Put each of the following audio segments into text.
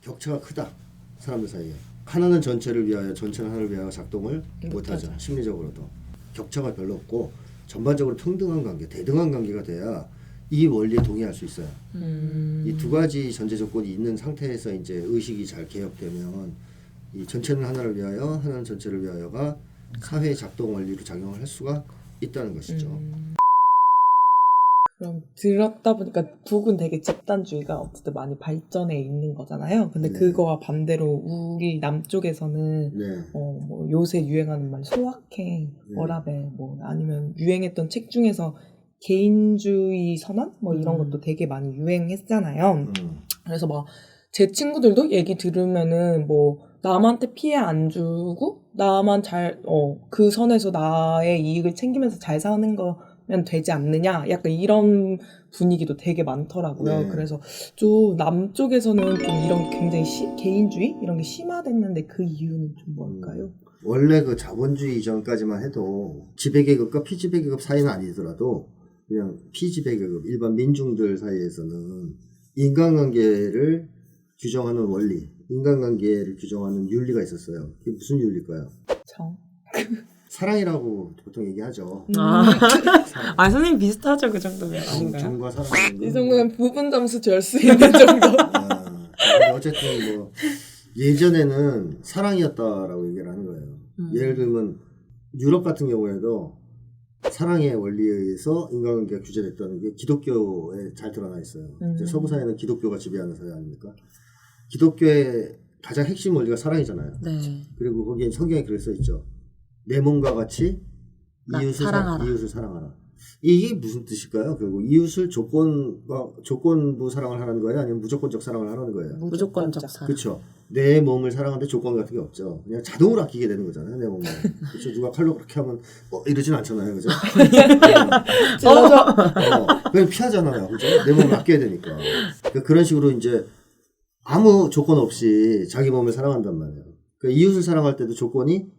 격차가 크다. 사람들 사이에. 하나는 전체를 위하여, 전체는 하나를 위하여 작동을 못하죠. 심리적으로도. 격차가 별로 없고 전반적으로 평등한 관계, 대등한 관계가 돼야 이 원리에 동의할 수 있어요. 이 두 가지 전제 조건이 있는 상태에서 이제 의식이 잘 개혁되면 이 전체는 하나를 위하여, 하나는 전체를 위하여가 사회의 작동 원리로 작용을 할 수가 있다는 것이죠. 그럼 들었다 보니까 북은 되게 집단주의가 어쨌든 많이 발전해 있는 거잖아요. 근데 네. 그거와 반대로 우리 남쪽에서는 네. 뭐 요새 유행하는 말 소확행, 워라밸, 뭐 아니면 유행했던 책 중에서 개인주의 선언 뭐 이런 것도 되게 많이 유행했잖아요. 그래서 막 제 친구들도 얘기 들으면은 뭐 남한테 피해 안 주고 나만 그 선에서 나의 이익을 챙기면서 잘 사는 거면 되지 않느냐 약간 이런 분위기도 되게 많더라고요. 네. 그래서 좀 남쪽에서는 좀 이런 굉장히 개인주의 이런 게 심화됐는데 그 이유는 좀 뭘까요? 원래 그 자본주의 이전까지만 해도 지배계급과 피지배계급 사이는 아니더라도 그냥 피지배계급 일반 민중들 사이에서는 인간관계를 규정하는 원리, 인간관계를 규정하는 윤리가 있었어요. 그게 무슨 윤리일까요? 사랑이라고 보통 얘기하죠. 아, 선생님 비슷하죠, 그 정도면. 아닌가요? 정과 사랑. 이 정도면 부분 점수 줄 수 있는 정도. 근데 어쨌든 뭐 예전에는 사랑이었다라고 얘기를 하는 거예요. 예를 들면 유럽 같은 경우에도 사랑의 원리에 의해서 인간관계가 규제됐다는 게 기독교에 잘 드러나 있어요. 이제 서구 사회는 기독교가 지배하는 사회 아닙니까? 기독교의 가장 핵심 원리가 사랑이잖아요. 네. 그리고 거기에 성경에 그렇게 써 있죠. 내 몸과 같이 이웃을 사랑하라. 이게 무슨 뜻일까요? 결국 이웃을 조건부 사랑을 하라는 거예요? 아니면 무조건적 사랑을 하라는 거예요? 무조건적 사랑. 그렇죠. 내 몸을 사랑하는데 조건 같은 게 없죠. 그냥 자동으로 아끼게 되는 거잖아요. 내 몸을. 그렇죠. 누가 칼로 그렇게 하면 뭐 이러진 않잖아요. 그죠? 그냥 피하잖아요. 그죠? 내 몸을 아껴야 되니까. 그러니까 그런 식으로 이제 아무 조건 없이 자기 몸을 사랑한단 말이에요. 그러니까 이웃을 사랑할 때도 조건이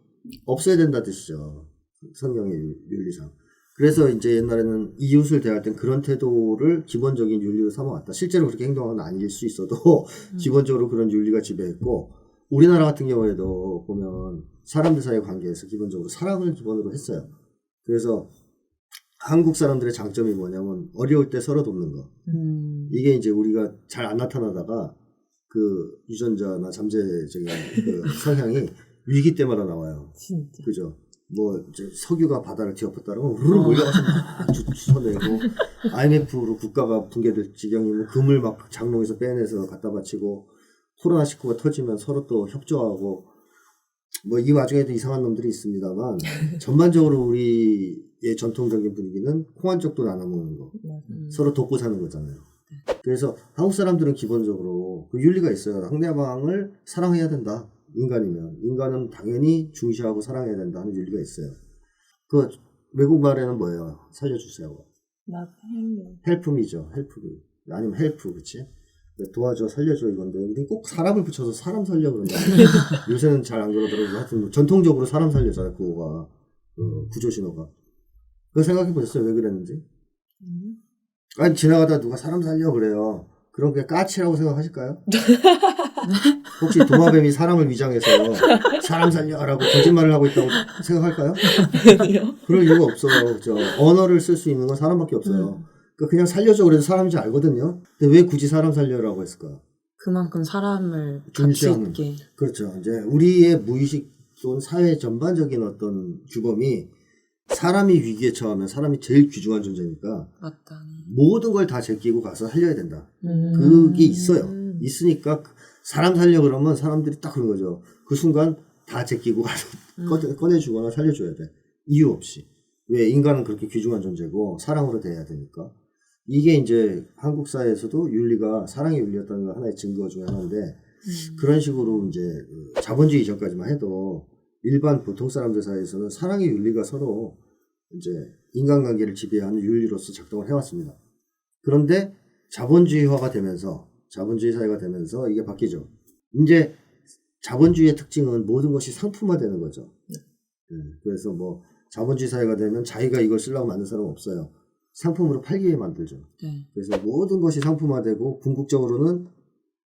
없어야 된다 뜻이죠. 성경의 윤리상. 그래서 이제 옛날에는 이웃을 대할 땐 그런 태도를 기본적인 윤리로 삼아왔다. 실제로 그렇게 행동하는 건 아닐 수 있어도 기본적으로 그런 윤리가 지배했고, 우리나라 같은 경우에도 보면 사람들 사이의 관계에서 기본적으로 사랑을 기본으로 했어요. 그래서 한국 사람들의 장점이 뭐냐면 어려울 때 서로 돕는 거. 이게 이제 우리가 잘 안 나타나다가 그 유전자나 잠재적인 그 성향이 위기 때마다 나와요. 진짜. 그죠? 뭐 이제 석유가 바다를 뒤엎었다고 우르르 몰려가서 막 주워내고 IMF로 국가가 붕괴될 지경이면 금을 막 장롱에서 빼내서 갖다 바치고 코로나19가 터지면 서로 또 협조하고 뭐 이 와중에도 이상한 놈들이 있습니다만 전반적으로 우리의 전통적인 분위기는 콩 한 쪽도 나눠 먹는 거. 서로 돕고 사는 거잖아요. 그래서 한국 사람들은 기본적으로 그 윤리가 있어요. 상대방을 사랑해야 된다. 인간은 당연히 중시하고 사랑해야 된다 하는 윤리가 있어요. 그 외국 말에는 뭐예요? 살려주세요. 헬프미죠. 헬프미. 아니면 헬프, 그치? 도와줘, 살려줘 이건데 우리 꼭 사람을 붙여서 사람 살려 그런다. 요새는 잘 안 그러더라고요. 하여튼 전통적으로 사람 살려잖아요. 그거가 구조 신호가. 그거 생각해 보셨어요? 왜 그랬는지? 아니 지나가다 누가 사람 살려 그래요. 그럼 그게 까치라고 생각하실까요? 혹시 도마뱀이 사람을 위장해서 사람 살려라고 거짓말을 하고 있다고 생각할까요? 아니요. 그럴 이유가 없어요. 언어를 쓸 수 있는 건 사람밖에 없어요. 그러니까 그냥 살려줘 그래도 사람인지 알거든요. 근데 왜 굳이 사람 살려라고 했을까? 그만큼 사람을 가치 중시하는. 있게. 그렇죠. 이제 우리의 무의식 또는 사회 전반적인 어떤 규범이 사람이 위기에 처하면 사람이 제일 귀중한 존재니까 맞다. 모든 걸 다 제끼고 가서 살려야 된다. 그게 있어요. 있으니까 사람 살려 그러면 사람들이 딱 그런 거죠. 그 순간 다 제끼고 가서 꺼내주거나 살려줘야 돼. 이유 없이. 왜? 인간은 그렇게 귀중한 존재고 사랑으로 대해야 되니까. 이게 이제 한국 사회에서도 윤리가 사랑의 윤리였다는 건 하나의 증거 중에 하나인데 그런 식으로 이제 자본주의 이전까지만 해도 일반 보통 사람들 사이에서는 사랑의 윤리가 서로 이제 인간관계를 지배하는 윤리로서 작동을 해왔습니다. 그런데 자본주의화가 되면서 자본주의 사회가 되면서 이게 바뀌죠. 이제 자본주의의 특징은 모든 것이 상품화되는 거죠. 그래서 뭐 자본주의 사회가 되면 자기가 이걸 쓰려고 만든 사람은 없어요. 상품으로 팔기 위해 만들죠. 그래서 모든 것이 상품화되고 궁극적으로는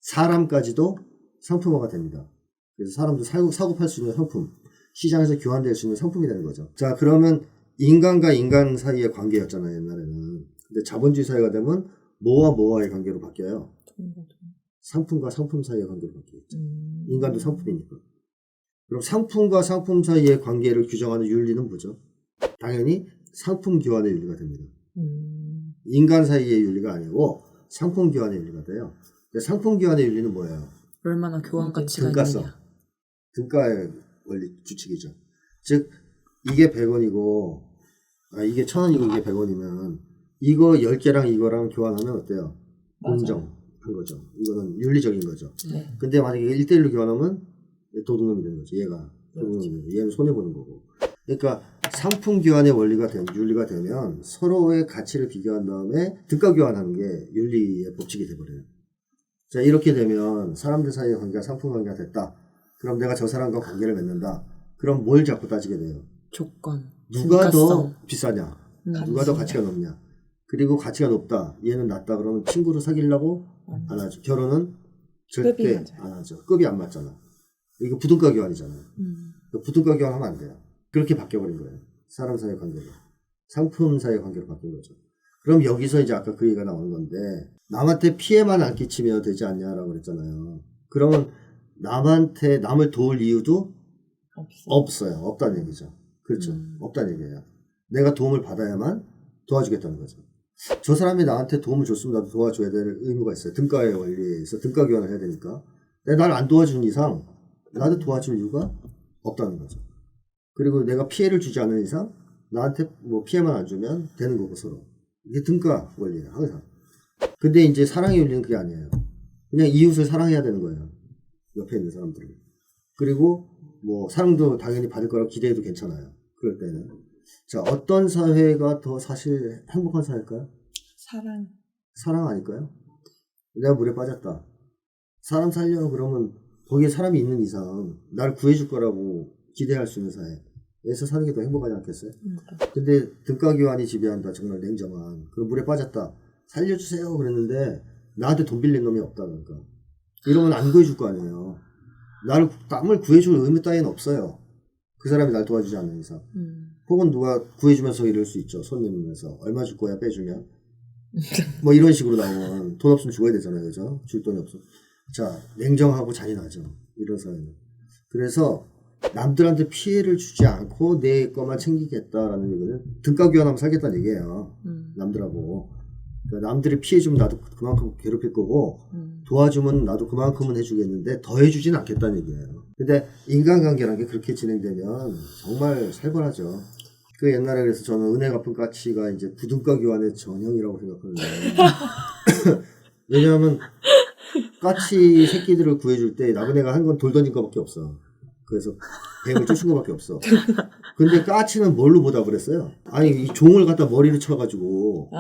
사람까지도 상품화가 됩니다. 그래서 사람들 사고 팔 수 있는 상품, 시장에서 교환될 수 있는 상품이 되는 거죠. 자, 그러면 인간과 인간 사이의 관계였잖아요, 옛날에는. 근데 자본주의 사회가 되면 뭐와 뭐와의 관계로 바뀌어요. 상품과 상품 사이의 관계로 바뀌겠죠. 인간도 상품이니까. 그럼 상품과 상품 사이의 관계를 규정하는 윤리는 뭐죠? 당연히 상품 교환의 윤리가 됩니다. 인간 사이의 윤리가 아니고 상품 교환의 윤리가 돼요. 상품 교환의 윤리는 뭐예요? 얼마나 교환 가치가 등가성. 있느냐. 등가의 원리 규칙이죠. 즉 이게 100원이고 이게 1,000원이고 이게 100원이면 이거 10개랑 이거랑 교환하면 어때요? 공정한 거죠. 이거는 윤리적인 거죠. 네. 근데 만약에 1대1로 교환하면 도둑놈이 되는 거죠. 얘가 도둑놈이 얘는 손해보는 거고. 그러니까 상품 교환의 윤리가 되면 서로의 가치를 비교한 다음에 등가 교환하는 게 윤리의 법칙이 돼버려요. 자, 이렇게 되면 사람들 사이의 관계가 상품 관계가 됐다. 그럼 내가 저 사람과 관계를 맺는다. 그럼 뭘 자꾸 따지게 돼요? 조건. 누가 등가성. 더 비싸냐? 누가 더 가치가 높냐? 그리고 가치가 높다. 얘는 낮다. 그러면 친구를 사귀려고 안 하죠. 결혼은 절대 안 하죠. 급이 안 맞잖아. 이거 부등가 교환이잖아요. 부등가 교환하면 안 돼요. 그렇게 바뀌어버린 거예요. 사람 사이의 관계가. 상품 사이의 관계로 바뀐 거죠. 그럼 여기서 이제 아까 그 얘기가 나오는 건데 남한테 피해만 안 끼치면 되지 않냐라고 그랬잖아요. 그러면 남을 도울 이유도 없어요. 없다는 얘기죠. 그렇죠. 없다는 얘기예요. 내가 도움을 받아야만 도와주겠다는 거죠. 저 사람이 나한테 도움을 줬으면 나도 도와줘야 될 의무가 있어요. 등가의 원리에서 등가 교환을 해야 되니까. 내가 나를 안 도와주는 이상 나도 도와줄 이유가 없다는 거죠. 그리고 내가 피해를 주지 않는 이상 나한테 뭐 피해만 안 주면 되는 거고 서로. 이게 등가 원리예요. 항상. 근데 이제 사랑의 윤리는 그게 아니에요. 그냥 이웃을 사랑해야 되는 거예요. 옆에 있는 사람들을. 그리고 뭐 사랑도 당연히 받을 거라고 기대해도 괜찮아요. 그럴 때는. 자, 어떤 사회가 더 사실 행복한 사회일까요? 사랑 아닐까요? 내가 물에 빠졌다. 사람 살려 그러면 거기에 사람이 있는 이상 나를 구해줄 거라고 기대할 수 있는 사회에서 사는 게 더 행복하지 않겠어요? 근데 등가 교환이 지배한다. 정말 냉정한. 그럼 물에 빠졌다. 살려주세요 그랬는데 나한테 돈 빌린 놈이 없다. 그러니까 이러면 안 구해줄 거 아니에요. 남을 구해줄 의무 따위는 없어요. 그 사람이 날 도와주지 않는 이상. 혹은 누가 구해주면서 이럴 수 있죠. 손님에서 얼마 줄 거야 빼주면. 뭐 이런 식으로 나오면 돈 없으면 죽어야 되잖아요. 그죠? 줄 돈이 없어. 자, 냉정하고 잔인하죠. 이런 사회는. 그래서 남들한테 피해를 주지 않고 내 것만 챙기겠다라는 얘기는 등가 교환하면 살겠다는 얘기예요. 남들하고. 그러니까 남들이 피해 주면 나도 그만큼 괴롭힐 거고 도와주면 나도 그만큼은 해주겠는데 더 해주진 않겠다는 얘기예요. 근데 인간관계라는 게 그렇게 진행되면 정말 살벌하죠. 그 옛날에 그래서 저는 은혜 갚은 까치가 이제 부등가 교환의 전형이라고 생각하는데 왜냐하면 까치 새끼들을 구해줄 때 나그네가 한 건 돌 던진 거밖에 없어. 그래서 뱀을 쫓은 거밖에 없어. 근데 까치는 뭘로 보답을 했어요? 아니 이 종을 갖다 머리를 쳐가지고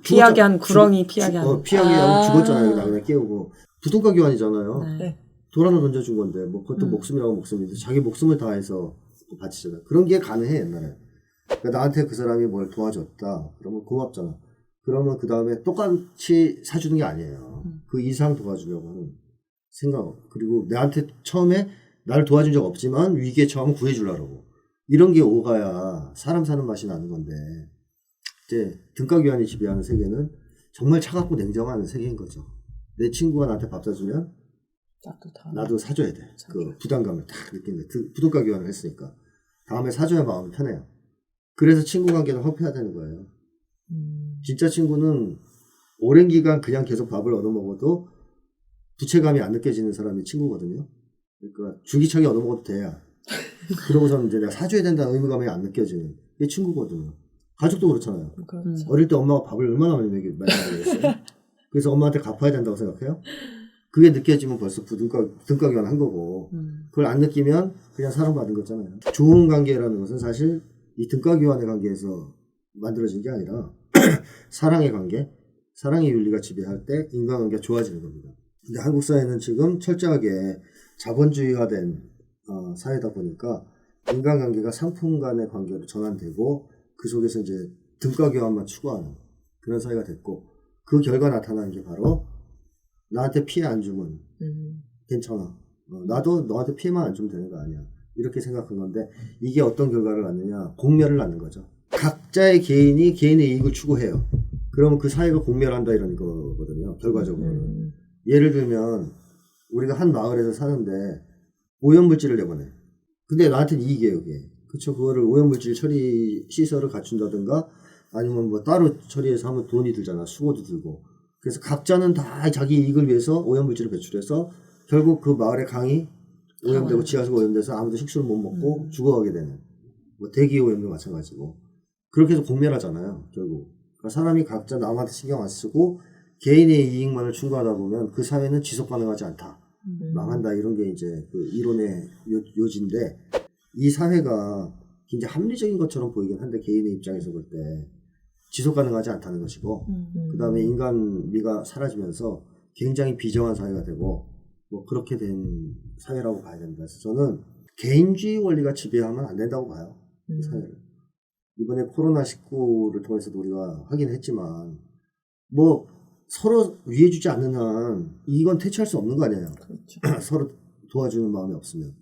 피하게 한 구렁이 피하게 한. 피하게 하고 죽었잖아요. 나그네 깨우고. 부등가 교환이잖아요. 네. 돌 하나 던져준 건데 뭐 그것도 목숨이라고 목숨인데 바치잖아. 자기 목숨을 다해서 바치잖아요. 그런 게 가능해 옛날에. 그러니까 나한테 그 사람이 뭘 도와줬다. 그러면 고맙잖아. 그러면 그 다음에 똑같이 사주는 게 아니에요. 그 이상 도와주려고 하는 생각. 그리고 나한테 처음에 나를 도와준 적 없지만 위기에 처음 구해주려고. 이런 게 오가야 사람 사는 맛이 나는 건데 이제 등가 교환이 지배하는 세계는 정말 차갑고 냉정한 세계인 거죠. 내 친구가 나한테 밥 사주면 나도 사줘야 돼. 그 부담감을 딱 느끼는 거예요. 부등가 교환을 했으니까. 다음에 사줘야 마음이 편해요. 그래서 친구 관계는 화폐해야 되는 거예요. 진짜 친구는 오랜 기간 그냥 계속 밥을 얻어먹어도 부채감이 안 느껴지는 사람이 친구거든요. 그러니까 줄기차게 얻어먹어도 돼야. 그러고서는 이제 내가 사줘야 된다는 의무감이 안 느껴지는 게 친구거든요. 가족도 그렇잖아요. 어릴 때 엄마가 밥을 얼마나 많이 먹였어요. 그래서 엄마한테 갚아야 된다고 생각해요. 그게 느껴지면 벌써 등가 교환 한 거고 그걸 안 느끼면 그냥 사랑받은 거잖아요. 좋은 관계라는 것은 사실 이 등가 교환의 관계에서 만들어진 게 아니라 사랑의 관계, 사랑의 윤리가 지배할 때 인간관계가 좋아지는 겁니다. 근데 한국 사회는 지금 철저하게 자본주의화된 사회다 보니까 인간관계가 상품 간의 관계로 전환되고 그 속에서 이제 등가 교환만 추구하는 그런 사회가 됐고 그 결과 나타나는 게 바로 나한테 피해 안 주면 괜찮아. 나도 너한테 피해만 안 주면 되는 거 아니야. 이렇게 생각한 건데 이게 어떤 결과를 낳느냐. 공멸을 낳는 거죠. 각자의 개인이 개인의 이익을 추구해요. 그러면 그 사회가 공멸한다 이런 거거든요. 결과적으로는. 예를 들면 우리가 한 마을에서 사는데 오염물질을 내보내. 근데 나한테는 이익이에요, 그게. 그쵸? 그거를 오염물질 처리 시설을 갖춘다든가 아니면 뭐 따로 처리해서 하면 돈이 들잖아. 수고도 들고. 그래서 각자는 다 자기 이익을 위해서 오염물질을 배출해서 결국 그 마을의 강이 오염되고 지하수가 오염돼서 아무도 식수를 못 먹고 죽어가게 되는. 뭐 대기 오염도 마찬가지고. 그렇게 해서 공멸하잖아요, 결국. 그러니까 사람이 각자 남한테 신경 안 쓰고 개인의 이익만을 충고하다 보면 그 사회는 지속 가능하지 않다. 망한다. 이런 게 이제 그 이론의 요지인데 이 사회가 굉장히 합리적인 것처럼 보이긴 한데 개인의 입장에서 볼 때 지속 가능하지 않다는 것이고 그 다음에 인간미가 사라지면서 굉장히 비정한 사회가 되고 뭐 그렇게 된 사회라고 봐야 된다. 그래서 저는 개인주의 원리가 지배하면 안 된다고 봐요. 이 사회를. 이번에 코로나19를 통해서도 우리가 하긴 했지만 뭐 서로 위해주지 않는 한 이건 퇴치할 수 없는 거 아니에요. 그렇죠. 서로 도와주는 마음이 없으면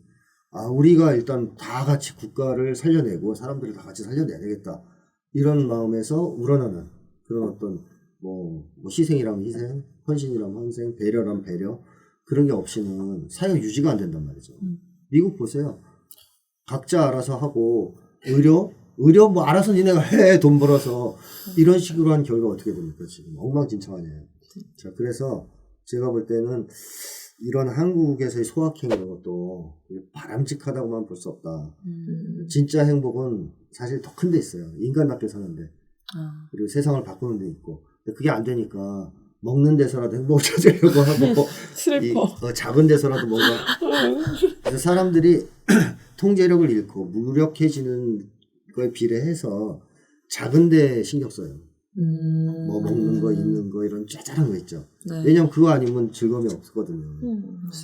우리가 일단 다 같이 국가를 살려내고 사람들을 다 같이 살려내야 되겠다 이런 마음에서 우러나는 그런 어떤 뭐 희생이라면 희생, 헌신이라면 헌신, 배려라면 배려 그런 게 없이는 사회가 유지가 안 된단 말이죠. 미국 보세요. 각자 알아서 하고 의료 뭐 알아서 니네가 해 돈 벌어서 이런 식으로 한 결과 어떻게 됩니까 지금 엉망진창이에요. 자 그래서 제가 볼 때는 이런 한국에서의 소확행 이런 것도 바람직하다고만 볼 수 없다. 진짜 행복은 사실 더 큰 데 있어요. 인간답게 사는데 그리고 세상을 바꾸는 데 있고 근데 그게 안 되니까 먹는 데서라도 행복을 찾으려고 하고 슬퍼. 작은 데서라도 뭔가 그래서 사람들이 통제력을 잃고 무력해지는 거에 비례해서 작은 데 신경 써요. 뭐 먹는 거, 입는 거 이런 짜잘한 거 있죠. 네. 왜냐면 그거 아니면 즐거움이 없거든요.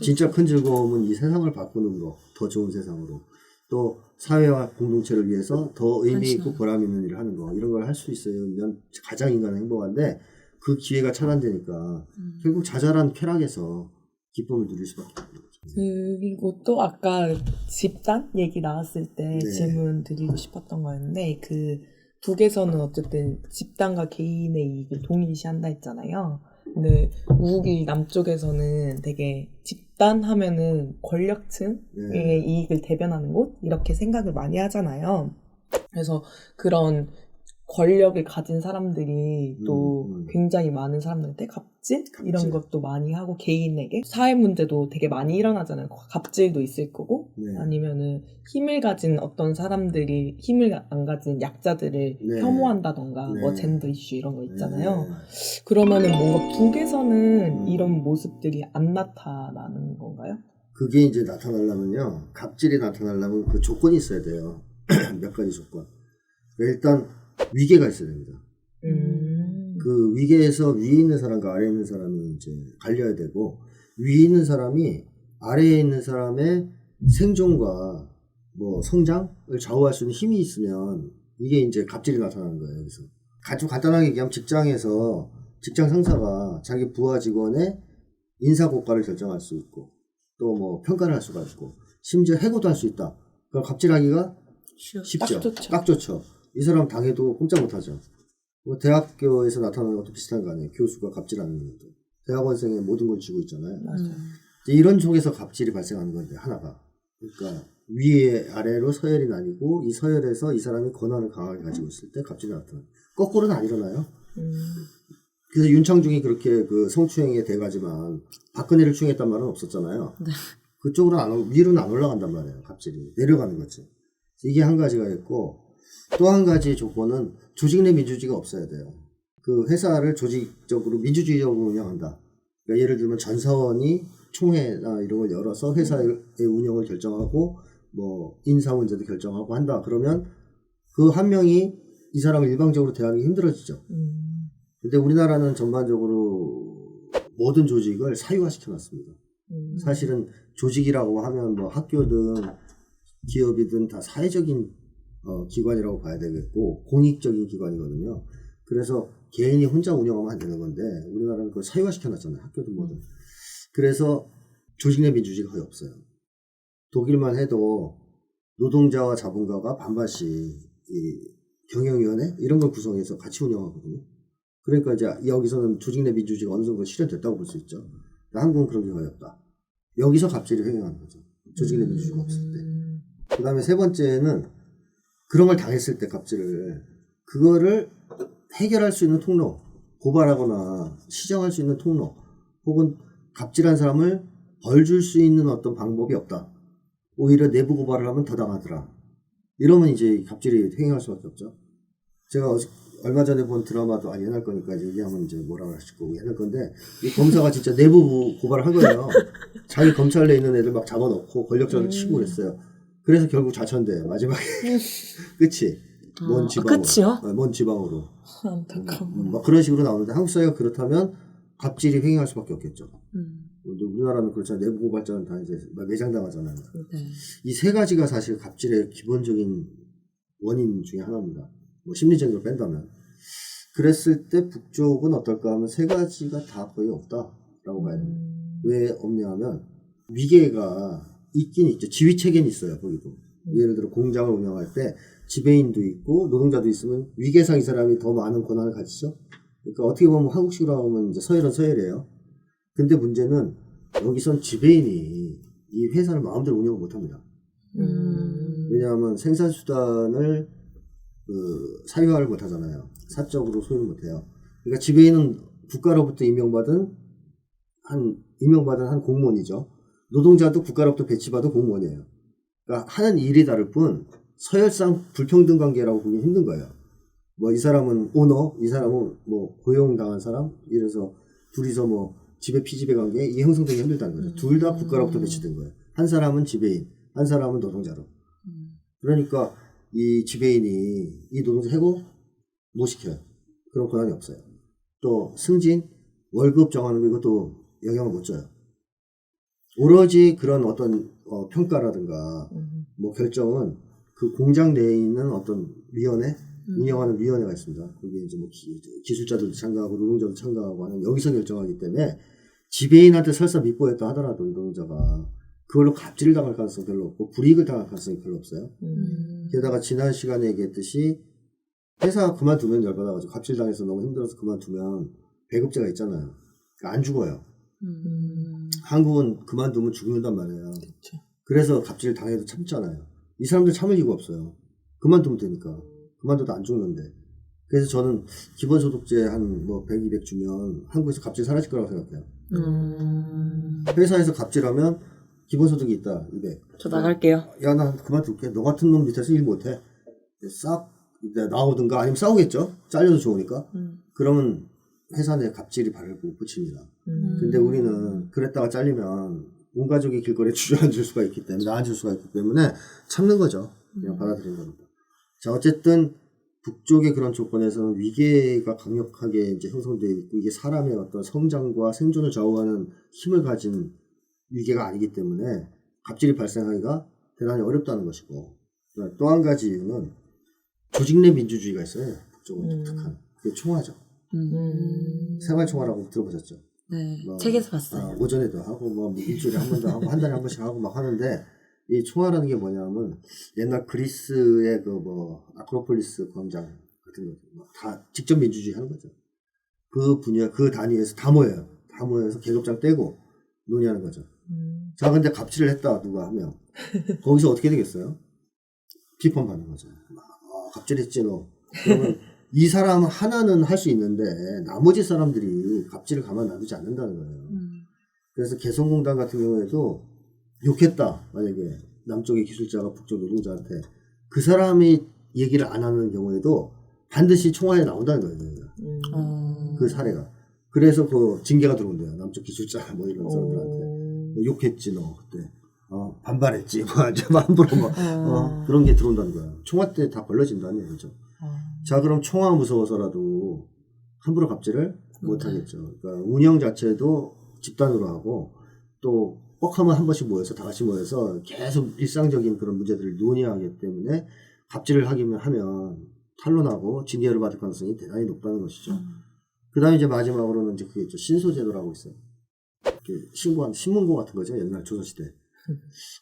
진짜 큰 즐거움은 이 세상을 바꾸는 거, 더 좋은 세상으로. 또 사회와 공동체를 위해서 더 의미 있고 보람 있는 일을 하는 거 이런 걸 할 수 있으면 가장 인간은 행복한데 그 기회가 차단되니까 결국 자잘한 쾌락에서 기쁨을 누릴 수밖에 없는 거죠. 그리고 또 아까 집단 얘기 나왔을 때 네. 질문 드리고 싶었던 거였는데 그 북에서는 어쨌든 집단과 개인의 이익을 동일시한다 했잖아요. 근데 우기 남쪽에서는 되게 집단 하면은 권력층의 네. 이익을 대변하는 곳 이렇게 생각을 많이 하잖아요. 그래서 그런 권력을 가진 사람들이 또 굉장히 많은 사람들한테 갑질 이런 것도 많이 하고 개인에게 사회 문제도 되게 많이 일어나잖아요. 갑질도 있을 거고 네. 아니면은 힘을 가진 어떤 사람들이 힘을 안 가진 약자들을 네. 혐오한다던가 네. 뭐 젠더 이슈 이런 거 있잖아요. 네. 그러면은 뭔가 북에서는 이런 모습들이 안 나타나는 건가요? 그게 이제 나타나려면요. 갑질이 나타나려면 그 조건이 있어야 돼요. 몇 가지 조건. 일단 위계가 있어야 됩니다. 그 위계에서 위에 있는 사람과 아래에 있는 사람이 이제 갈려야 되고 위에 있는 사람이 아래에 있는 사람의 생존과 뭐 성장을 좌우할 수 있는 힘이 있으면 이게 이제 갑질이 나타나는 거예요. 그래서 아주 간단하게 얘기하면 직장에서 직장 상사가 자기 부하 직원의 인사 고과를 결정할 수 있고 또 뭐 평가를 할 수가 있고 심지어 해고도 할 수 있다. 그럼 갑질하기가 쉽죠. 딱 좋죠. 이 사람 당해도 꼼짝 못하죠. 뭐 대학교에서 나타나는 것도 비슷한 거 아니에요. 교수가 갑질하는 것도. 대학원생의 모든 걸 쥐고 있잖아요. 이런 쪽에서 갑질이 발생하는 건데 하나가. 그러니까 위에 아래로 서열이 나뉘고 이 서열에서 이 사람이 권한을 강하게 가지고 있을 때 갑질이 나타나요. 거꾸로는 안 일어나요. 그래서 윤창중이 그렇게 그 성추행에 대가지만 박근혜를 추행했단 말은 없었잖아요. 네. 그쪽으로 위로는 안 올라간단 말이에요. 갑질이. 내려가는 거지. 이게 한 가지가 있고 또 한 가지 조건은 조직 내 민주주의가 없어야 돼요. 그 회사를 조직적으로 민주주의적으로 운영한다. 그러니까 예를 들면 전사원이 총회나 이런 걸 열어서 회사의 운영을 결정하고 뭐 인사 문제도 결정하고 한다. 그러면 그 한 명이 이 사람을 일방적으로 대하기 힘들어지죠. 근데 우리나라는 전반적으로 모든 조직을 사유화시켜 놨습니다. 사실은 조직이라고 하면 뭐 학교든 기업이든 다 사회적인 기관이라고 봐야 되겠고 공익적인 기관이거든요. 그래서 개인이 혼자 운영하면 안 되는 건데 우리나라는 그걸 사유화시켜 놨잖아요. 학교든 뭐든. 그래서 조직 내 민주주의가 거의 없어요. 독일만 해도 노동자와 자본가가 반반씩 이 경영위원회 이런 걸 구성해서 같이 운영하거든요. 그러니까 이제 여기서는 조직 내 민주주의가 어느 정도 실현됐다고 볼 수 있죠. 한국은 그런 게 거의 없다. 여기서 갑질이 횡행하는 거죠. 조직 내 민주주의가 없을 때. 그 다음에 세 번째는 그런 걸 당했을 때 갑질을 그거를 해결할 수 있는 통로, 고발하거나 시정할 수 있는 통로, 혹은 갑질한 사람을 벌 줄 수 있는 어떤 방법이 없다. 오히려 내부 고발을 하면 더 당하더라. 이러면 이제 갑질이 횡행할 수밖에 없죠. 제가 얼마 전에 본 드라마도 옛날 거니까 이제 얘기하면 이제 뭐라고 하실 거고 옛날 건데 이 검사가 진짜 내부 고발을 한 거예요. 자기 검찰 내에 있는 애들 막 잡아놓고 권력자를 치고 그랬어요. 그래서 결국 좌천돼 마지막에 끝이 먼 지방으로. 끝이요? 먼 지방으로. 안타까워. 막 그런 식으로 나오는데 한국 사회가 그렇다면 갑질이 횡행할 수밖에 없겠죠. 우리나라는 그렇잖아요. 내부 고발자는 다 이제 매장당하잖아요. 네. 이 세 가지가 사실 갑질의 기본적인 원인 중에 하나입니다. 뭐 심리적으로 뺀다면. 그랬을 때 북쪽은 어떨까 하면 세 가지가 다 거의 없다라고 봐야 됩니다. 왜 없냐 하면 위계가 있긴 있죠. 지휘 체계는 있어요. 거기도. 예를 들어 공장을 운영할 때 지배인도 있고 노동자도 있으면 위계상 이 사람이 더 많은 권한을 가지죠. 그러니까 어떻게 보면 한국식으로 하면 이제 서열은 서열이에요. 근데 문제는 여기선 지배인이 이 회사를 마음대로 운영을 못합니다. 왜냐하면 생산수단을 사유화를 못하잖아요. 사적으로 소유를 못해요. 그러니까 지배인은 국가로부터 임명받은 한 공무원이죠. 노동자도 국가로부터 배치받은 공무원이에요. 그러니까 하는 일이 다를 뿐 서열상 불평등 관계라고 보기 힘든 거예요. 뭐 이 사람은 오너, 이 사람은 뭐 고용당한 사람, 이래서 둘이서 뭐 지배 피지배 관계 이게 형성되기 힘들다는 거죠. 둘 다 국가로부터 배치된 거예요. 한 사람은 지배인, 한 사람은 노동자로. 그러니까 이 지배인이 이 노동자 해고 못 시켜요. 그런 권한이 없어요. 또 승진, 월급 정하는 거 이것도 영향을 못 줘요. 오로지 그런 어떤 평가라든가 뭐 결정은 그 공장 내에 있는 어떤 위원회, 운영하는 위원회가 있습니다. 거기에 이제 뭐 기술자들도 참가하고 노동자도 참가하고 하는 여기서 결정하기 때문에 지배인한테 설사 밑보였다 하더라도 노동자가 그걸로 갑질을 당할 가능성이 별로 없고 불이익을 당할 가능성이 별로 없어요. 게다가 지난 시간에 얘기했듯이 회사 그만두면 열받아가지고 갑질 당해서 너무 힘들어서 그만두면 배급제가 있잖아요. 그러니까 안 죽어요. 한국은 그만두면 죽는단 말이에요. 그쵸. 그래서 갑질 당해도 참잖아요. 이 사람들 참을 이유가 없어요. 그만두면 되니까. 그만둬도 안 죽는데. 그래서 저는 기본소득제 한 뭐 100, 200 주면 한국에서 갑질 사라질 거라고 생각해요. 회사에서 갑질하면 기본소득이 있다. 200. 저 나갈게요. 야, 나 그만둘게. 너 같은 놈 밑에서 일 못해. 싹 나오든가 아니면 싸우겠죠. 잘려도 좋으니까. 그러면 회사 내 갑질이 발고 붙입니다. 근데 우리는 그랬다가 잘리면 온 가족이 길거리에 주저앉을 수가 있기 때문에 나앉을 수가 있기 때문에 참는 거죠. 그냥 받아들이는 겁니다. 자, 어쨌든 북쪽의 그런 조건에서는 위계가 강력하게 이제 형성되어 있고 이게 사람의 어떤 성장과 생존을 좌우하는 힘을 가진 위계가 아니기 때문에 갑질이 발생하기가 대단히 어렵다는 것이고 또 한 가지 이유는 조직 내 민주주의가 있어요. 북쪽은 독특한. 그게 총화죠. 생활총화라고 들어보셨죠? 네. 뭐, 책에서 봤어요. 오전에도 하고 뭐 일주일에 한 번도 하고 한 달에 한 번씩 하고 막 하는데 이 총화라는 게 뭐냐면 옛날 그리스의 그 뭐 아크로폴리스 광장 같은 거 다 직접 민주주의 하는 거죠. 그 분야 그 단위에서 다 모여요. 다 모여서 계급장 떼고 논의하는 거죠. 자, 근데 갑질을 했다 누가 하면 거기서 어떻게 되겠어요? 비판받는 거죠. 갑질했지 너. 그러면 이 사람 하나는 할 수 있는데 나머지 사람들이 갑질을 가만 놔두지 않는다는 거예요. 그래서 개성공단 같은 경우에도 욕했다. 만약에 남쪽의 기술자가 북쪽 노동자한테 그 사람이 얘기를 안 하는 경우에도 반드시 총화에 나온다는 거예요. 그 사례가. 그래서 그 징계가 들어온대요. 남쪽 기술자 뭐 이런 사람들한테. 욕했지 너 그때. 반발했지. 뭐 함부로 뭐 그런 게 들어온다는 거예요. 총화 때 다 걸러진다는 얘기죠. 자, 그럼 총화 무서워서라도 함부로 갑질을 못 하겠죠. 그러니까 운영 자체도 집단으로 하고 또 뻑하면 한 번씩 모여서 다 같이 모여서 계속 일상적인 그런 문제들을 논의하기 때문에 갑질을 하면 탄론하고 징계를 받을 가능성이 대단히 높다는 것이죠. 그 다음에 이제 마지막으로는 이제 그게 있죠. 신소제도라고 있어요. 이렇게 신고한 신문고 같은 거죠. 옛날 조선시대.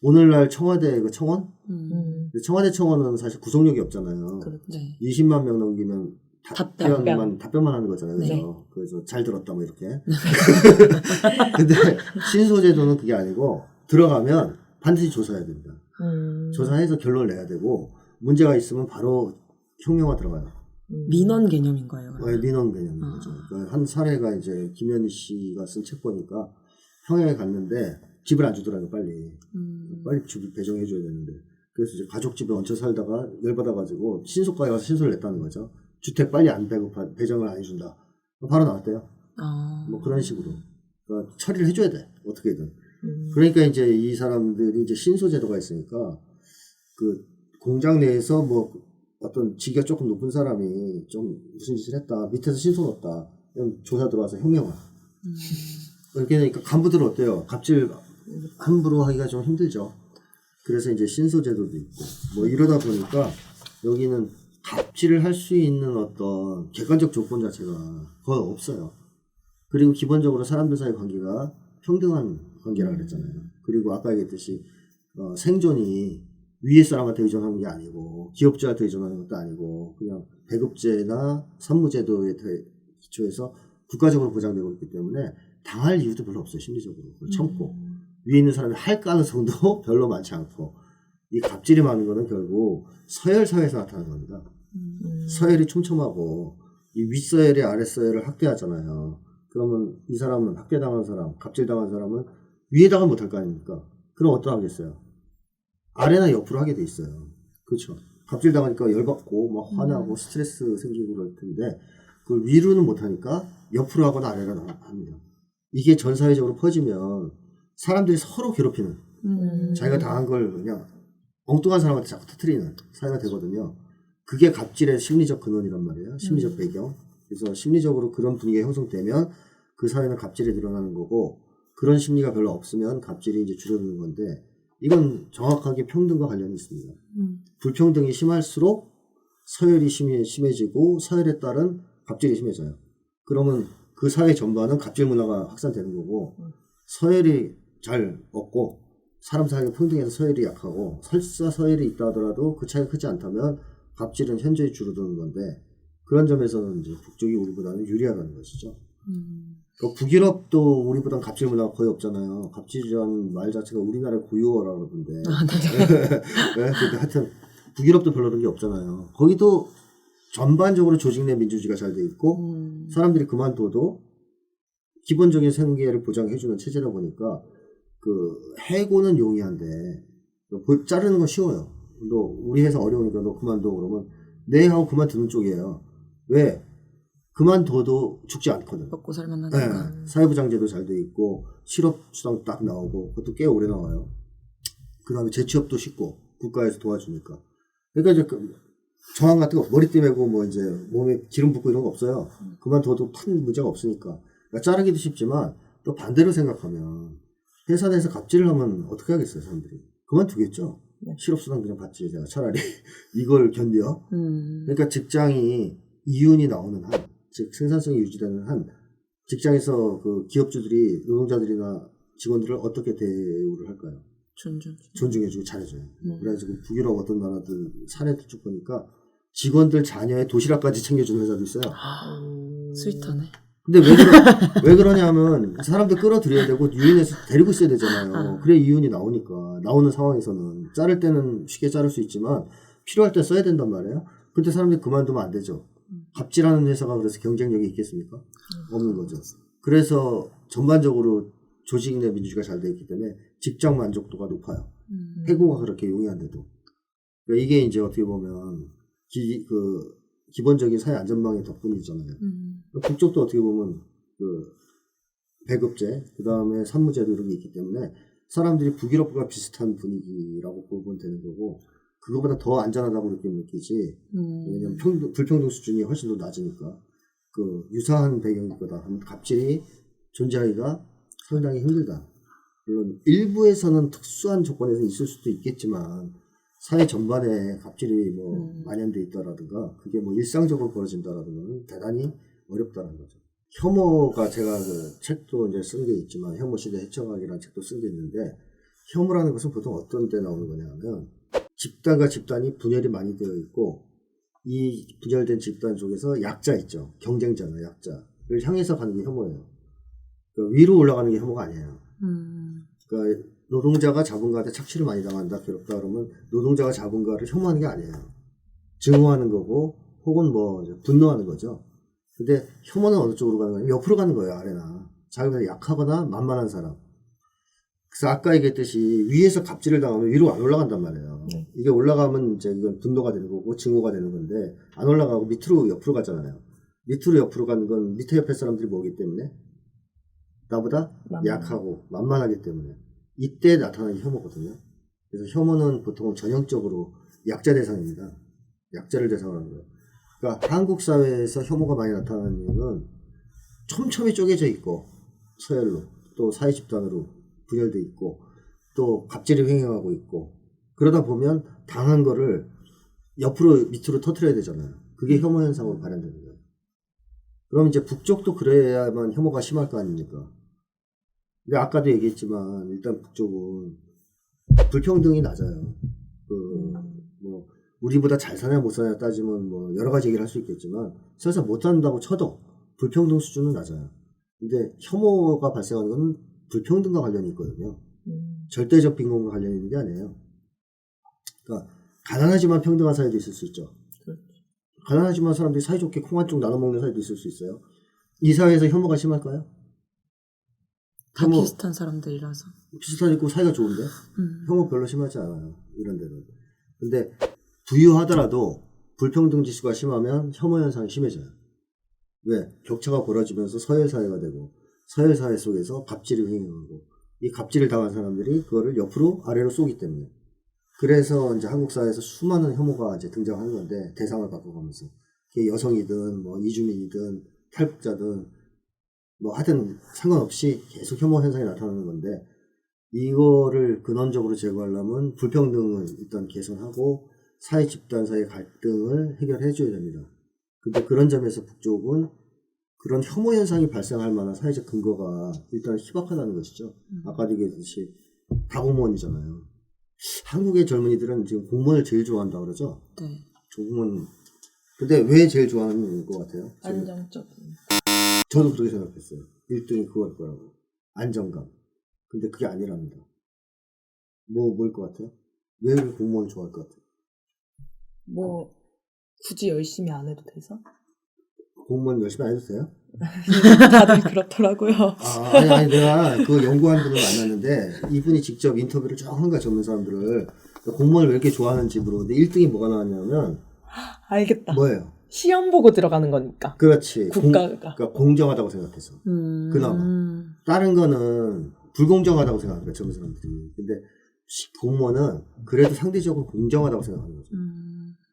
오늘날 청와대 그 청원? 근데 청와대 청원은 사실 구속력이 없잖아요. 네. 20만 명 넘기면 답변만 하는 거잖아요. 그죠? 네. 그래서 잘 들었다 뭐 이렇게. 근데 신소제도는 그게 아니고 들어가면 반드시 조사해야 됩니다. 조사해서 결론을 내야 되고 문제가 있으면 바로 혁명화 들어가요. 민원 개념인 거예요. 그러면? 민원 개념인 거죠. 그러니까 한 사례가 이제 김현희 씨가 쓴 책 보니까 평양에 갔는데 집을 안 주더라고요. 빨리 집을 배정해줘야 되는데 그래서 이제 가족집에 얹혀 살다가 열받아가지고 신속가에 가서 신소를 냈다는 거죠. 주택 빨리 안 배정을 안 해준다. 바로 나왔대요. 뭐 그런 식으로. 그러니까 처리를 해줘야 돼. 어떻게든. 그러니까 이제 이 사람들이 이제 신소제도가 있으니까 그 공장 내에서 뭐 어떤 직위가 조금 높은 사람이 좀 무슨 짓을 했다. 밑에서 신소 넣었다. 그럼 조사 들어와서 혁명화. 그렇게 되니까 간부들은 어때요? 갑질 함부로 하기가 좀 힘들죠. 그래서 이제 신소제도도 있고 뭐 이러다 보니까 여기는 갑질을 할 수 있는 어떤 객관적 조건 자체가 거의 없어요. 그리고 기본적으로 사람들 사이 관계가 평등한 관계라고 그랬잖아요. 그리고 아까 얘기했듯이 생존이 위에 사람한테 의존하는 게 아니고 기업주한테 의존하는 것도 아니고 그냥 배급제나 산무제도에 기초해서 국가적으로 보장되고 있기 때문에 당할 이유도 별로 없어요. 심리적으로. 그걸 참고 위에 있는 사람이 할 가능성도 별로 많지 않고 이 갑질이 많은 거는 결국 서열 사회에서 나타나는 겁니다. 서열이 촘촘하고 이 윗서열이 아랫서열을 학대하잖아요. 그러면 이 사람은 학대당한 사람, 갑질당한 사람은 위에다가 못할 거 아닙니까? 그럼 어떡하겠어요? 아래나 옆으로 하게 돼 있어요. 그렇죠. 갑질당하니까 열받고 막 화나고 스트레스 생기고 그럴 텐데 그걸 위로는 못하니까 옆으로 하거나 아래로 합니다. 이게 전 사회적으로 퍼지면 사람들이 서로 괴롭히는 자기가 당한 걸 그냥 엉뚱한 사람한테 자꾸 터뜨리는 사회가 되거든요. 그게 갑질의 심리적 근원이란 말이에요. 심리적 배경. 그래서 심리적으로 그런 분위기가 형성되면 그 사회는 갑질이 늘어나는 거고 그런 심리가 별로 없으면 갑질이 이제 줄어드는 건데 이건 정확하게 평등과 관련이 있습니다. 불평등이 심할수록 서열이 심해지고 서열에 따른 갑질이 심해져요. 그러면 그 사회 전반은 갑질 문화가 확산되는 거고 서열이 잘 없고 사람 사이가 평등해서 서열이 약하고 설사 서열이 있다 하더라도 그 차이가 크지 않다면 갑질은 현저히 줄어드는 건데 그런 점에서는 이제 북쪽이 우리보다는 유리하다는 것이죠. 그러니까 북유럽도 우리보다는 갑질 문화가 거의 없잖아요. 갑질이라는 말 자체가 우리나라의 고유어라고 그러던데. 네, 근데 하여튼 북유럽도 별로 그런 게 없잖아요. 거기도 전반적으로 조직 내 민주주의가 잘 돼 있고 사람들이 그만둬도 기본적인 생계를 보장해주는 체제다 보니까 그 해고는 용이한데 자르는 건 쉬워요. 너 우리 회사 어려우니까 너 그만둬 그러면 네 하고 그만두는 쪽이에요. 왜? 그만둬도 죽지 않거든. 먹고 살만하니까. 네, 사회보장제도 잘 돼 있고 실업수당 딱 나오고 그것도 꽤 오래 나와요. 그 다음에 재취업도 쉽고 국가에서 도와주니까. 그러니까 이제 저항 같은 거 머리띠 매고 뭐 이제 몸에 기름 붓고 이런 거 없어요. 그만둬도 큰 문제가 없으니까. 그러니까 자르기도 쉽지만 또 반대로 생각하면 회사 내에서 갑질을 하면 어떻게 하겠어요 사람들이. 그만두겠죠. 실업수당 그냥 받지 제가 차라리 이걸 견뎌. 그러니까 직장이 이윤이 나오는 한, 즉 생산성이 유지되는 한 직장에서 그 기업주들이 노동자들이나 직원들을 어떻게 대우를 할까요? 존중해주고 잘해줘요. 그래가지고 북유럽 어떤 나라들 사례들 쭉 보니까 직원들 자녀의 도시락까지 챙겨주는 회사도 있어요. 스윗하네. 근데 왜 그러냐면 사람들 끌어들여야 되고 유인해서 데리고 있어야 되잖아요. 그래 이윤이 나오니까. 나오는 상황에서는 자를 때는 쉽게 자를 수 있지만 필요할 때 써야 된단 말이에요. 그때 사람들이 그만두면 안 되죠. 갑질하는 회사가 그래서 경쟁력이 있겠습니까? 없는 거죠. 그래서 전반적으로 조직 내 민주주의가 잘 되어 있기 때문에 직장 만족도가 높아요. 해고가 그렇게 용이한데도. 그러니까 이게 이제 어떻게 보면 기본적인 사회 안전망의 덕분이잖아요. 북쪽도 어떻게 보면 그 배급제, 그 다음에 산무제도 이런 게 있기 때문에 사람들이 북유럽과 비슷한 분위기라고 보면 되는 거고 그거보다 더 안전하다고 느끼지. 왜냐면 불평등 수준이 훨씬 더 낮으니까 그 유사한 배경일 거다. 갑질이 존재하기가 상당히 힘들다. 물론 일부에서는 특수한 조건에서 있을 수도 있겠지만 사회 전반에 갑질이 뭐 만연돼 있다라든가 그게 뭐 일상적으로 벌어진다라든가 대단히 어렵다는 거죠. 혐오가 제가 그 책도 이제 쓴 게 있지만 혐오 시대 헤쳐가기라는 책도 쓴 게 있는데 혐오라는 것은 보통 어떤 때 나오는 거냐면 집단과 집단이 분열이 많이 되어 있고 이 분열된 집단 속에서 약자 있죠. 경쟁자나 약자를 향해서 가는 게 혐오예요. 그러니까 위로 올라가는 게 혐오가 아니에요. 그러니까 노동자가 자본가한테 착취를 많이 당한다, 괴롭다 그러면 노동자가 자본가를 혐오하는 게 아니에요. 증오하는 거고 혹은 뭐 분노하는 거죠. 근데 혐오는 어느 쪽으로 가는 거냐면 옆으로 가는 거예요. 아래나. 자기보다 약하거나 만만한 사람. 그래서 아까 얘기했듯이 위에서 갑질을 당하면 위로 안 올라간단 말이에요. 이게 올라가면 이제 이건 분노가 되는 거고 증오가 되는 건데 안 올라가고 밑으로 옆으로 가잖아요. 밑으로 옆으로 가는 건 밑에 옆에 사람들이 뭐기 때문에 나보다 약하고 만만하기 때문에 이때 나타나는 게 혐오거든요. 그래서 혐오는 보통 전형적으로 약자 대상입니다. 약자를 대상으로 하는 거예요. 그러니까 한국 사회에서 혐오가 많이 나타나는 이유는 촘촘히 쪼개져 있고 서열로 또 사회 집단으로 분열돼 있고 또 갑질을 횡행하고 있고 그러다 보면 당한 거를 옆으로 밑으로 터트려야 되잖아요. 그게 혐오 현상으로 발현되는 거예요. 그럼 이제 북쪽도 그래야만 혐오가 심할 거 아닙니까? 근데 아까도 얘기했지만 일단 북쪽은 불평등이 낮아요. 뭐 우리보다 잘 사냐 못 사냐 따지면 뭐 여러 가지 얘기를 할 수 있겠지만 설사 못 산다고 쳐도 불평등 수준은 낮아요. 근데 혐오가 발생하는 건 불평등과 관련이 있거든요. 절대적 빈곤과 관련이 있는 게 아니에요. 그러니까 가난하지만 평등한 사회도 있을 수 있죠. 가난하지만 사람들이 사이좋게 콩 한 쪽 나눠 먹는 사회도 있을 수 있어요. 이 사회에서 혐오가 심할까요? 다 비슷한 사람들이라서. 비슷하니까 사이가 좋은데 혐오 별로 심하지 않아요. 이런 데는. 근데 부유하더라도 불평등 지수가 심하면 혐오 현상이 심해져요. 왜? 격차가 벌어지면서 서열사회가 되고 서열사회 속에서 갑질이 횡행하고 이 갑질을 당한 사람들이 그거를 옆으로 아래로 쏘기 때문에 그래서 이제 한국 사회에서 수많은 혐오가 이제 등장하는 건데 대상을 바꿔가면서 그게 여성이든 뭐 이주민이든 탈북자든 뭐 하여튼 상관없이 계속 혐오 현상이 나타나는 건데 이거를 근원적으로 제거하려면 불평등을 일단 개선하고 사회 집단 사이의 갈등을 해결해 줘야 됩니다. 근데 그런 점에서 북쪽은 그런 혐오 현상이 발생할 만한 사회적 근거가 일단 희박하다는 것이죠. 아까도 얘기했듯이 다 공무원이잖아요. 한국의 젊은이들은 지금 공무원을 제일 좋아한다고 그러죠? 네. 공무원. 근데 왜 제일 좋아하는 것 같아요? 안정적인. 저도 그렇게 생각했어요. 1등이 그거일 거라고. 안정감. 근데 그게 아니랍니다. 뭐일 것 같아요? 왜 공무원 좋아할 것 같아요? 뭐 굳이 열심히 안 해도 돼서? 공무원 열심히 안 해도 돼요? 다들 그렇더라고요. 아니, 내가 그 연구한 분을 만났는데, 이분이 직접 인터뷰를 쭉 한 거야, 전문 사람들을. 공무원을 왜 이렇게 좋아하는지 물어보는데, 1등이 뭐가 나왔냐면, 알겠다. 뭐예요? 시험 보고 들어가는 거니까. 그렇지. 국가가. 그러니까 공정하다고 생각해서. 그나마. 다른 거는 불공정하다고 생각하는 거야, 전문 사람들이. 근데 공무원은 그래도 상대적으로 공정하다고 생각하는 거죠.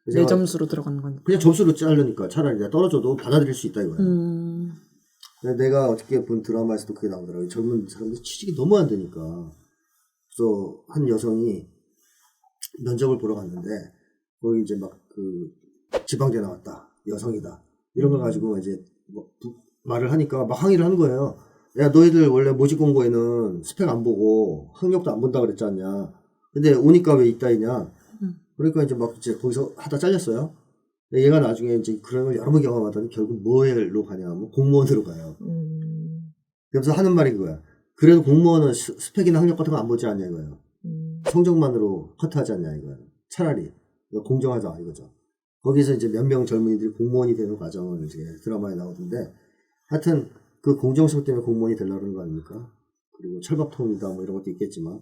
내 점수로 들어가는 거니까. 그냥 점수로 자르니까 차라리 내가 떨어져도 받아들일 수 있다 이거야. 근데 내가 어떻게 본 드라마에서도 그게 나오더라고요. 젊은 사람들이 취직이 너무 안 되니까. 그래서 한 여성이 면접을 보러 갔는데 거기 이제 막 그 지방대 나왔다. 여성이다. 이런 걸 가지고 이제 뭐 말을 하니까 막 항의를 하는 거예요. 야, 너희들 원래 모집 공고에는 스펙 안 보고 학력도 안 본다 그랬지 않냐. 근데 오니까 왜 있다 있냐. 그러니까 이제 막 이제 거기서 하다 잘렸어요. 얘가 나중에 이제 그런 걸 여러 번 경험하더니 결국 뭐로 가냐면 공무원으로 가요. 그래서 하는 말이 그거야. 그래도 공무원은 스펙이나 학력 같은 거 안 보지 않냐 이거예요. 성적만으로 커트하지 않냐 이거예요. 차라리 공정하자 이거죠. 거기서 이제 몇 명 젊은이들이 공무원이 되는 과정을 이제 드라마에 나오던데 하여튼 그 공정성 때문에 공무원이 되려는 거 아닙니까? 그리고 철밥통이다 뭐 이런 것도 있겠지만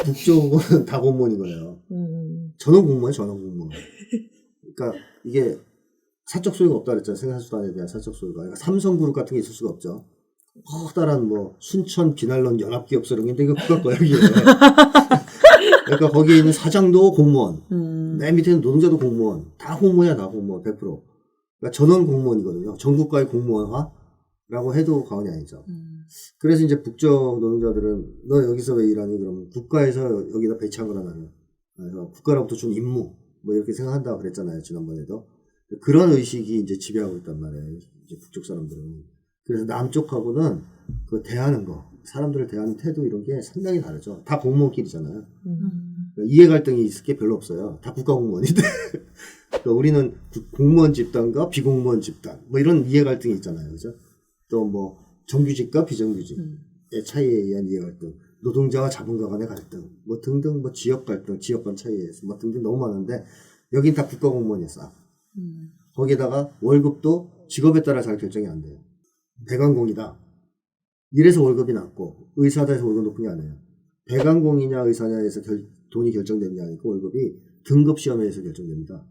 북쪽은 다 공무원인 거예요. 전원 공무원이에요, 전원 공무원. 그러니까 이게 사적 소유가 없다 그랬잖아요. 생산수단에 대한 사적 소유가. 그러니까 삼성그룹 같은 게 있을 수가 없죠. 커다란 뭐 순천 비날론 연합기업소 이런 게 있는데 이거 국가 거야, 이게. 그러니까 거기에 있는 사장도 공무원, 맨 밑에는 노동자도 공무원, 다 공무원이야, 다 공무원, 100%. 그러니까 전원 공무원이거든요. 전국가의 공무원화라고 해도 과언이 아니죠. 그래서 이제 북쪽 노동자들은 너 여기서 왜 일하니? 그러면 국가에서 여기다 배치한 거라 나는. 그래서 국가로부터 준 임무, 뭐 이렇게 생각한다고 그랬잖아요, 지난번에도. 그런 의식이 이제 지배하고 있단 말이에요, 이제 북쪽 사람들은. 그래서 남쪽하고는 그 대하는 거, 사람들을 대하는 태도 이런 게 상당히 다르죠. 다 공무원끼리잖아요. 그러니까 이해 갈등이 있을 게 별로 없어요. 다 국가공무원인데. 그러니까 우리는 공무원 집단과 비공무원 집단 뭐 이런 이해 갈등이 있잖아요. 그죠? 또 뭐 정규직과 비정규직의 차이에 의한 이해 갈등, 노동자와 자본가 간의 갈등, 뭐 등등 뭐 지역 갈등, 지역 간 차이에서 뭐 등등 너무 많은데 여긴 다 국가공무원이었어. 거기에다가 월급도 직업에 따라 잘 결정이 안 돼요. 배관공이다. 이래서 월급이 낮고 의사다 해서 월급 높은 게 아니에요. 배관공이냐 의사냐 해서 돈이 결정되는 게 아니고 월급이 등급 시험에 의해서 결정됩니다.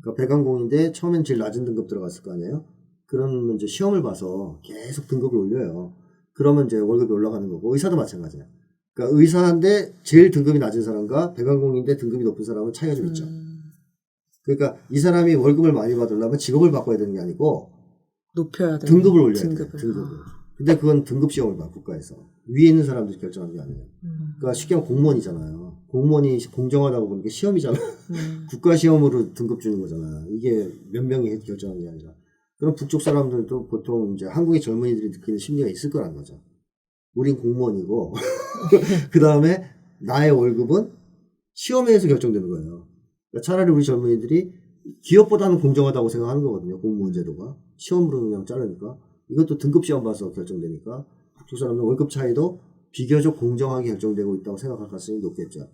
그러니까 배관공인데 처음엔 제일 낮은 등급 들어갔을 거 아니에요. 그러면 이제 시험을 봐서 계속 등급을 올려요. 그러면 이제 월급이 올라가는 거고 의사도 마찬가지예요. 그러니까 의사인데 제일 등급이 낮은 사람과 배관공인데 등급이 높은 사람은 차이가 좀 있죠. 그러니까 이 사람이 월급을 많이 받으려면 직업을 바꿔야 되는 게 아니고 높여야 돼. 등급을 올려야 돼요. 등급을. 등급을. 근데 그건 등급 시험을 봐 국가에서. 위에 있는 사람들이 결정하는 게 아니에요. 그러니까 쉽게 하면 공무원이잖아요. 공무원이 공정하다고 보는 게 시험이잖아. 국가 시험으로 등급 주는 거잖아. 이게 몇 명이 결정하는 게 아니라. 그럼 북쪽 사람들도 보통 이제 한국의 젊은이들이 느끼는 심리가 있을 거란 거죠. 우린 공무원이고 그 다음에 나의 월급은 시험에 의해서 결정되는 거예요. 그러니까 차라리 우리 젊은이들이 기업보다는 공정하다고 생각하는 거거든요. 공무원 제도가. 시험으로 그냥 자르니까. 이것도 등급 시험 봐서 결정되니까 북쪽 사람들 월급 차이도 비교적 공정하게 결정되고 있다고 생각할 가능성이 높겠죠.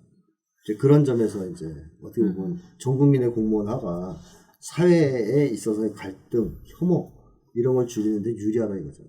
이제 그런 점에서 이제 어떻게 보면 전 국민의 공무원화가 사회에 있어서의 갈등, 혐오 이런 걸 줄이는데 유리하다 이거죠.